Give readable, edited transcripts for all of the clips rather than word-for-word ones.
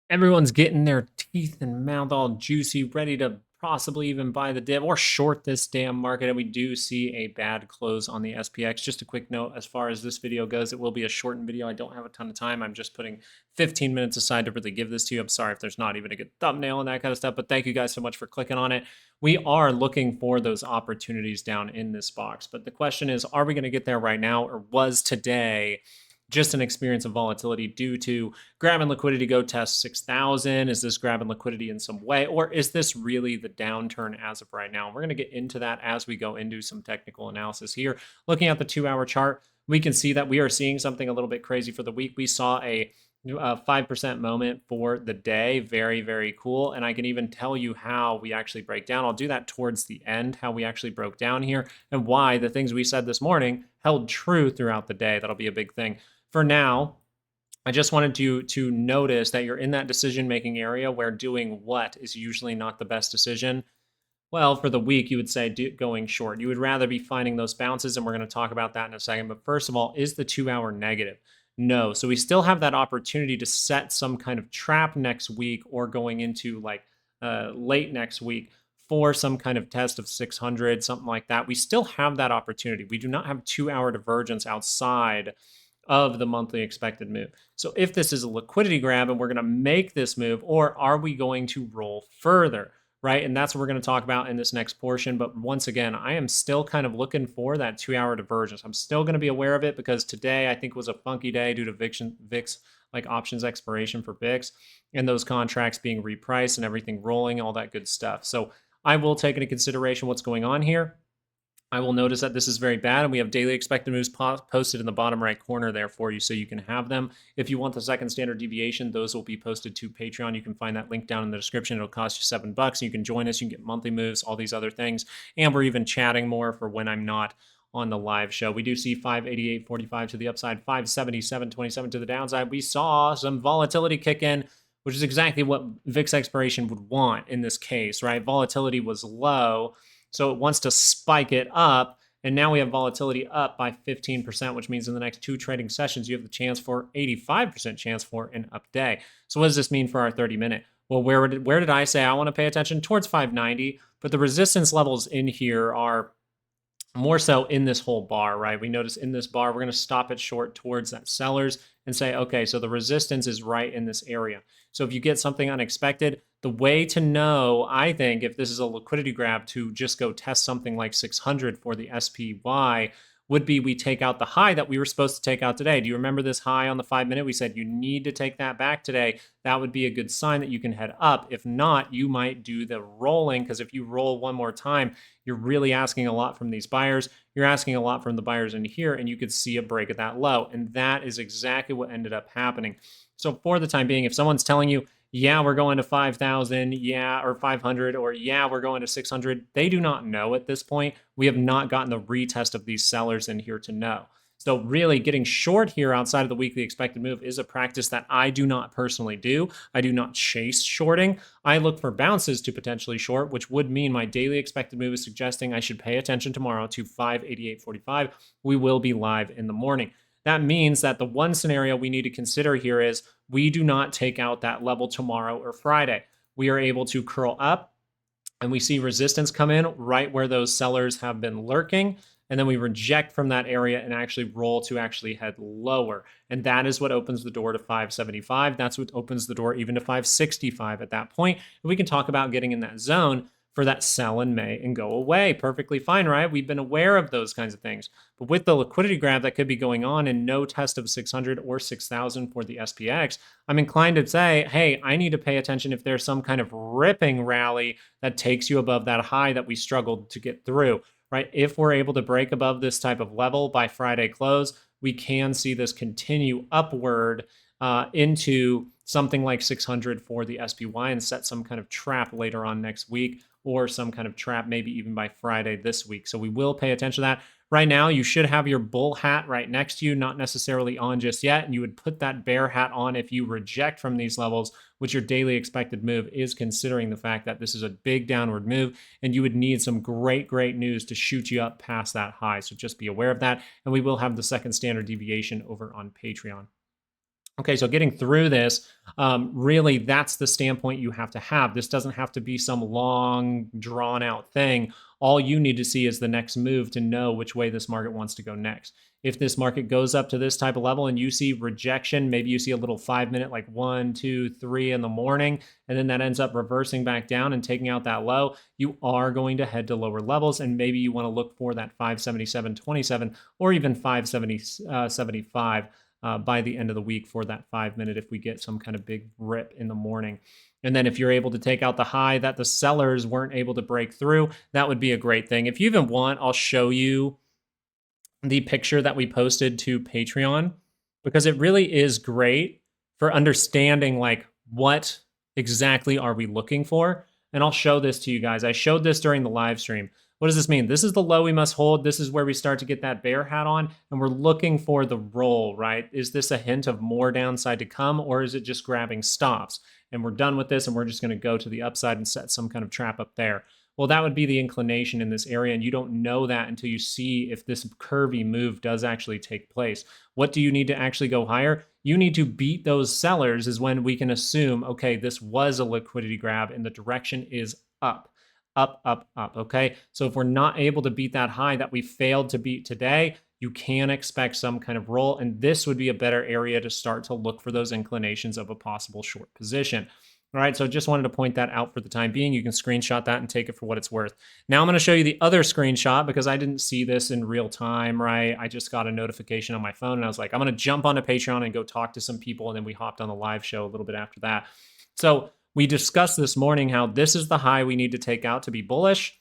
Everyone's getting their teeth and mouth all juicy, ready to possibly even buy the dip or short this damn market. And we do see a bad close on the SPX. Just a quick note, as far as this video goes, it will be a shortened video. I don't have a ton of time. I'm just putting 15 minutes aside to really give this to you. I'm sorry if there's not even a good thumbnail and that kind of stuff, but thank you guys so much for clicking on it. We are looking for those opportunities down in this box. But the question is, are we going to get there right now, or was today just an experience of volatility due to grab and liquidity go test 6,000? Is this grab and liquidity in some way, or is this really the downturn as of right now? We're going to get into that as we go into some technical analysis here. Looking at the 2-hour chart, we can see that we are seeing something a little bit crazy for the week. We saw a 5% moment for the day. Very, very cool. And I can even tell you how we actually break down. I'll do that towards the end, how we actually broke down here and why the things we said this morning held true throughout the day. That'll be a big thing. For now, I just wanted you to notice that you're in that decision-making area where doing what is usually not the best decision. Well, for the week, you would say going short. You would rather be finding those bounces, and we're going to talk about that in a second. But first of all, is the 2-hour negative? No. So we still have that opportunity to set some kind of trap next week or going into like late next week for some kind of test of 600, something like that. We still have that opportunity. We do not have 2-hour divergence outside of the monthly expected move. So if this is a liquidity grab and we're going to make this move, or are we going to roll further, right? And that's what we're going to talk about in this next portion. But once again, I am still kind of looking for that 2-hour divergence. I'm still going to be aware of it because today I think was a funky day due to VIX like options expiration for VIX and those contracts being repriced and everything rolling, all that good stuff. So I will take into consideration what's going on here. I will notice that this is very bad, and we have daily expected moves posted in the bottom right corner there for you so you can have them. If you want the second standard deviation, those will be posted to Patreon. You can find that link down in the description. It'll cost you $7. You can join us. You can get monthly moves, all these other things, and we're even chatting more for when I'm not on the live show. We do see 588.45 to the upside, 577.27 to the downside. We saw some volatility kick in, which is exactly what VIX expiration would want in this case, right? Volatility was low, so it wants to spike it up, and now we have volatility up by 15%, which means in the next 2 trading sessions, you have the chance for 85% chance for an up day. So what does this mean for our 30-minute? Well, where did I say I want to pay attention? Towards 590, but the resistance levels in here are more so in this whole bar, right? We notice in this bar, we're going to stop it short towards that sellers and say, okay, so the resistance is right in this area. So if you get something unexpected, the way to know, I think, if this is a liquidity grab to just go test something like 600 for the SPY would be we take out the high that we were supposed to take out today. Do you remember this high on the 5-minute? We said you need to take that back today. That would be a good sign that you can head up. If not, you might do the rolling, because if you roll one more time, you're really asking a lot from these buyers. You're asking a lot from the buyers in here, and you could see a break at that low. And that is exactly what ended up happening. So for the time being, if someone's telling you, yeah, we're going to 5,000, yeah, or 500, or yeah, we're going to 600, they do not know at this point. We have not gotten the retest of these sellers in here to know. So really getting short here outside of the weekly expected move is a practice that I do not personally do. I do not chase shorting. I look for bounces to potentially short, which would mean my daily expected move is suggesting I should pay attention tomorrow to 588.45. We will be live in the morning. That means that the one scenario we need to consider here is we do not take out that level tomorrow or Friday. We are able to curl up, and we see resistance come in right where those sellers have been lurking, and then we reject from that area and actually roll to actually head lower. And that is what opens the door to 575. That's what opens the door even to 565 at that point. And we can talk about getting in that zone for that sell in May and go away. Perfectly fine, right? We've been aware of those kinds of things. But with the liquidity grab that could be going on and no test of 600 or 6,000 for the SPX, I'm inclined to say, hey, I need to pay attention if there's some kind of ripping rally that takes you above that high that we struggled to get through, right? If we're able to break above this type of level by Friday close, we can see this continue upward into something like 600 for the SPY and set some kind of trap later on next week, or some kind of trap maybe even by Friday this week. So we will pay attention to that. Right now, you should have your bull hat right next to you, not necessarily on just yet, and you would put that bear hat on if you reject from these levels, which your daily expected move is, considering the fact that this is a big downward move, and you would need some great news to shoot you up past that high. So just be aware of that, and we will have the second standard deviation over on Patreon. Okay, so getting through this, really, that's the standpoint you have to have. This doesn't have to be some long, drawn out thing. All you need to see is the next move to know which way this market wants to go next. If this market goes up to this type of level and you see rejection, maybe you see a little 5 minute, like 1, 2, 3 in the morning, and then that ends up reversing back down and taking out that low, you are going to head to lower levels. And maybe you want to look for that 577.27 or even 570.75 by the end of the week for that 5 minute if we get some kind of big rip in the morning. And then if you're able to take out the high that the sellers weren't able to break through, that would be a great thing. If you even want, I'll show you the picture that we posted to Patreon, because it really is great for understanding like what exactly are we looking for. And I'll show this to you guys. I showed this during the live stream. What does this mean? This is the low we must hold. This is where we start to get that bear hat on, and we're looking for the roll, right? Is this a hint of more downside to come, or is it just grabbing stops? And we're done with this, and we're just going to go to the upside and set some kind of trap up there. Well, that would be the inclination in this area, and you don't know that until you see if this curvy move does actually take place. What do you need to actually go higher? You need to beat those sellers is when we can assume, okay, this was a liquidity grab and the direction is up. Up, up, up, okay? So if we're not able to beat that high that we failed to beat today, you can expect some kind of roll, and this would be a better area to start to look for those inclinations of a possible short position. All right, so just wanted to point that out for the time being. You can screenshot that and take it for what it's worth. Now I'm going to show you the other screenshot because I didn't see this in real time, right? I just got a notification on my phone, and I was like, I'm going to jump onto Patreon and go talk to some people, and then we hopped on the live show a little bit after that. So we discussed this morning how this is the high we need to take out to be bullish.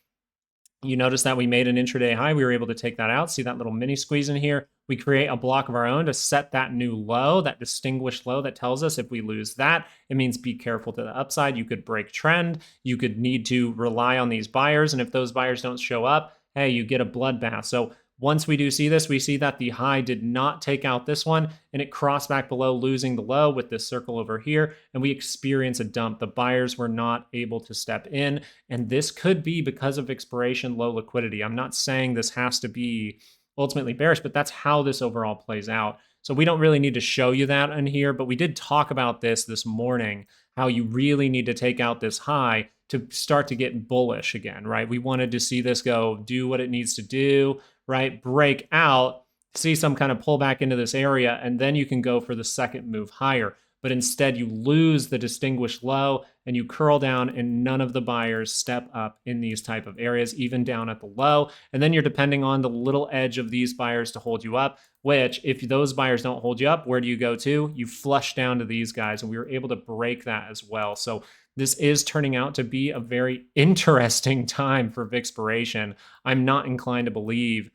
You notice that we made an intraday high. We were able to take that out. See that little mini squeeze in here? We create a block of our own to set that new low, that distinguished low that tells us if we lose that, it means be careful to the upside. You could break trend. You could need to rely on these buyers. And if those buyers don't show up, hey, you get a bloodbath. So once we do see this, we see that the high did not take out this one, and it crossed back below, losing the low with this circle over here, and we experience a dump. The buyers were not able to step in, and this could be because of expiration, low liquidity. I'm not saying this has to be ultimately bearish, but that's how this overall plays out. So we don't really need to show you that in here, but we did talk about this morning, how you really need to take out this high to start to get bullish again, right? We wanted to see this go do what it needs to do, right? Break out, see some kind of pullback into this area, and then you can go for the second move higher. But instead, you lose the distinguished low and you curl down, and none of the buyers step up in these type of areas, even down at the low. And then you're depending on the little edge of these buyers to hold you up, which if those buyers don't hold you up, where do you go to? You flush down to these guys, and we were able to break that as well. So this is turning out to be a very interesting time for Vixpiration. I'm not inclined to believe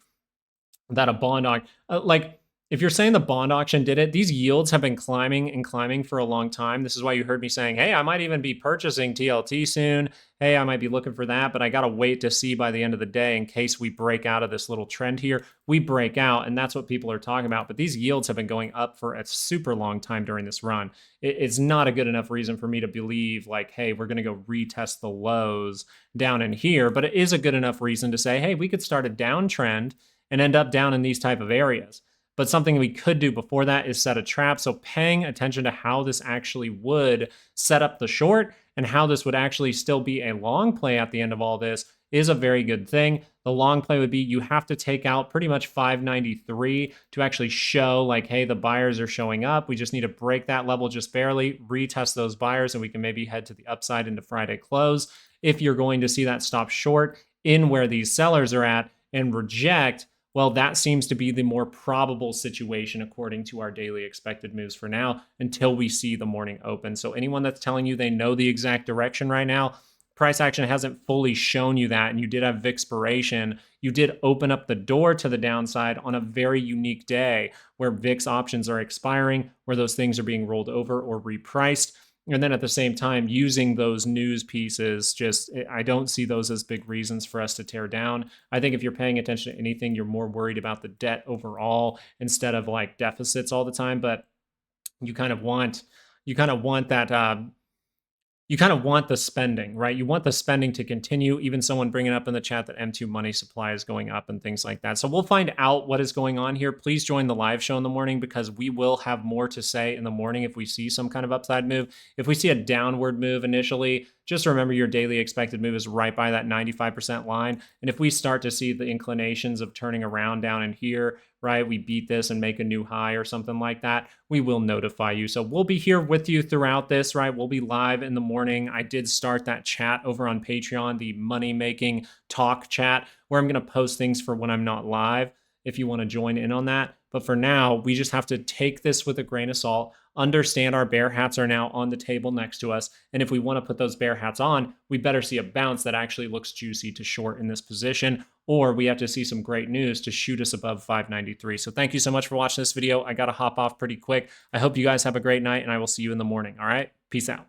that a bond like if you're saying the bond auction did it, these yields have been climbing and climbing for a long time. This is why you heard me saying, hey, I might even be purchasing TLT soon. Hey, I might be looking for that, but I got to wait to see by the end of the day in case we break out of this little trend here. We break out, and that's what people are talking about. But these yields have been going up for a super long time during this run. It's not a good enough reason for me to believe like, hey, we're going to go retest the lows down in here. But it is a good enough reason to say, hey, we could start a downtrend and end up down in these type of areas. But something we could do before that is set a trap. So paying attention to how this actually would set up the short and how this would actually still be a long play at the end of all this is a very good thing. The long play would be you have to take out pretty much 593 to actually show like, hey, the buyers are showing up. We just need to break that level just barely, retest those buyers, and we can maybe head to the upside into Friday close. If you're going to see that stop short in where these sellers are at and reject, well, that seems to be the more probable situation according to our daily expected moves for now until we see the morning open. So anyone that's telling you they know the exact direction right now, price action hasn't fully shown you that, and you did have Vixpiration. You did open up the door to the downside on a very unique day where VIX options are expiring, where those things are being rolled over or repriced. And then at the same time, using those news pieces, I don't see those as big reasons for us to tear down. I think if you're paying attention to anything, you're more worried about the debt overall instead of like deficits all the time. But you kind of want that you kind of want the spending, right? You want the spending to continue. Even someone bringing up in the chat that M2 money supply is going up and things like that. So we'll find out what is going on here. Please join the live show in the morning because we will have more to say in the morning if we see some kind of upside move. If we see a downward move initially, just remember your daily expected move is right by that 95% line. And if we start to see the inclinations of turning around down in here, right, we beat this and make a new high or something like that, we will notify you. So we'll be here with you throughout this, right? We'll be live in the morning. I did start that chat over on Patreon, the money making talk chat, where I'm going to post things for when I'm not live if you want to join in on that. But for now, we just have to take this with a grain of salt, understand our bear hats are now on the table next to us. And if we want to put those bear hats on, we better see a bounce that actually looks juicy to short in this position, or we have to see some great news to shoot us above 593. So thank you so much for watching this video. I got to hop off pretty quick. I hope you guys have a great night, and I will see you in the morning. All right, peace out.